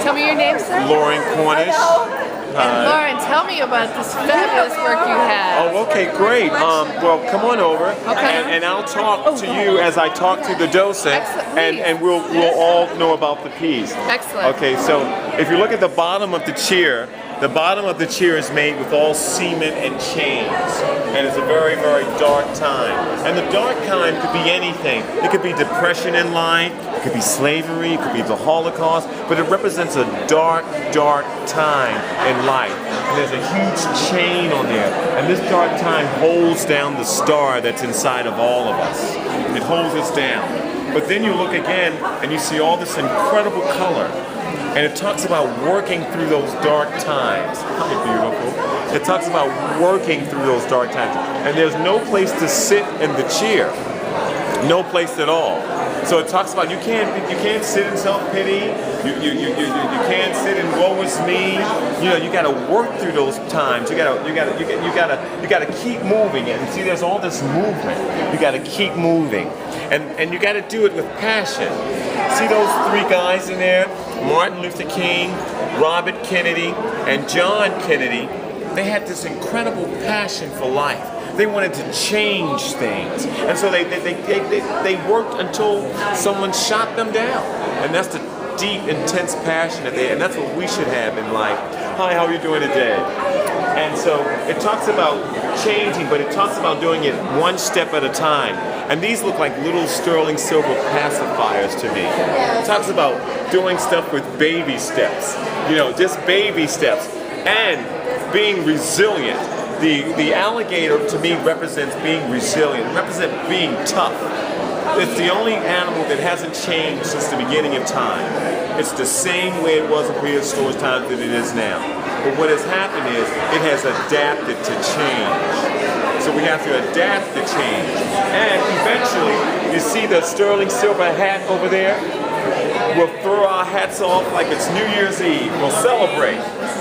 Tell me your name, sir. Cornish. And Lauren, tell me about this fabulous work you have. Oh, okay, great. Well, come on over, and I'll talk to you as I talk to the docent, and we'll all know about the piece. Excellent. Okay, so if you look at the bottom of the chair is made with all cement and chains, and it's a very, very dark time. And the dark time could be anything. It could be depression in life, it could be slavery, it could be the Holocaust, but it represents a dark, dark time in life. And there's a huge chain on there, and this dark time holds down the star that's inside of all of us. It holds us down. But then you look again, and you see all this incredible color. And it talks about working through those dark times. How beautiful. It talks about working through those dark times. And there's no place to sit in the chair. No place at all. So it talks about you can't sit in self-pity. You can't sit in woe is me. You know, you got to work through those times. You got to keep moving. And see, there's all this movement. You got to keep moving, and you got to do it with passion. See those three guys in there? Martin Luther King, Robert Kennedy, and John Kennedy. They had this incredible passion for life. They wanted to change things, and so they worked until someone shot them down. And that's the deep, intense passion that they had, and that's what we should have in life. Hi, how are you doing today? And so it talks about changing, but it talks about doing it one step at a time. And these look like little sterling silver pacifiers to me. It talks about doing stuff with baby steps, you know, just baby steps, and being resilient. The alligator to me represents being resilient, it represents being tough. It's the only animal that hasn't changed since the beginning of time. It's the same way it was in prehistoric times that it is now. But what has happened is it has adapted to change. So we have to adapt to change. And eventually, you see the sterling silver hat over there? We'll throw our hats off like it's New Year's Eve. We'll celebrate.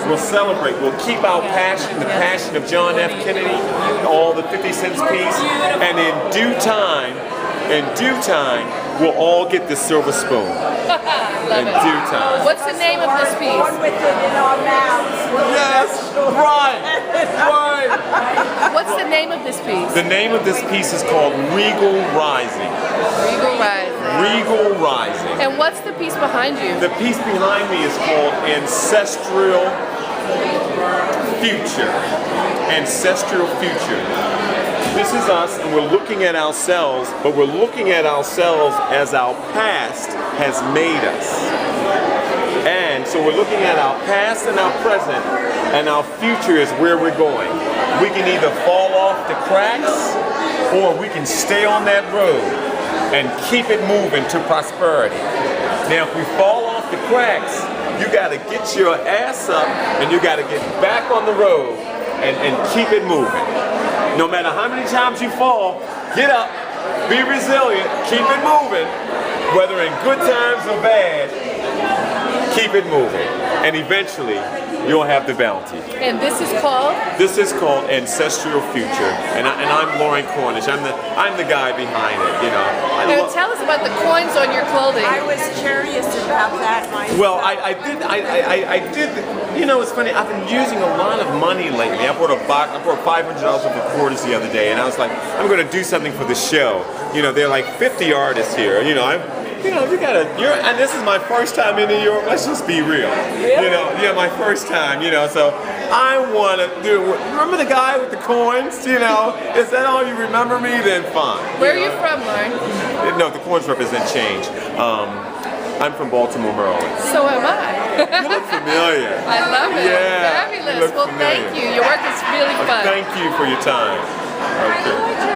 We'll celebrate. We'll keep our passion, the passion of John F. Kennedy, all the 50 cents piece, and in due time, we'll all get the silver spoon. In due time. What's the name of this piece? Yes, right. What's the name of this piece? The name of this piece is called Regal Rising. Regal Rising. Regal Rising. And what's the piece behind you? The piece behind me is called Ancestral Future. Ancestral Future. This is us, and we're looking at ourselves, but we're looking at ourselves as our past has made us. And so we're looking at our past and our present, and our future is where we're going. We can either fall off the cracks, or we can stay on that road and keep it moving to prosperity. Now, if we fall off the cracks, you got to get your ass up, and you got to get back on the road and keep it moving. No matter how many times you fall, get up, be resilient, keep it moving, whether in good times or bad, keep it moving, and eventually you'll have the bounty. And this is called? This is called Ancestral Future, and I'm Cornish. I'm the guy behind it, you know. Now tell us about the coins on your clothing. I was curious about that myself. Well, I did. You know, it's funny. I've been using a lot of money lately. I bought $500 worth of quarters the other day, and I was like, I'm going to do something for the show. You know, there are like 50 artists here. You know, and this is my first time in New York. Let's just be real. Really? You know, yeah, my first time. You know, so I want to do. Remember the guy with the coins? You know, is that all you remember me? Then fine. Where are you from, Lauren? No, the coins represent change. I'm from Baltimore, Maryland. So am I. You look familiar. I love it. Yeah. Fabulous. Well, familiar. thank you. Your work is really fun. Thank you for your time. Okay.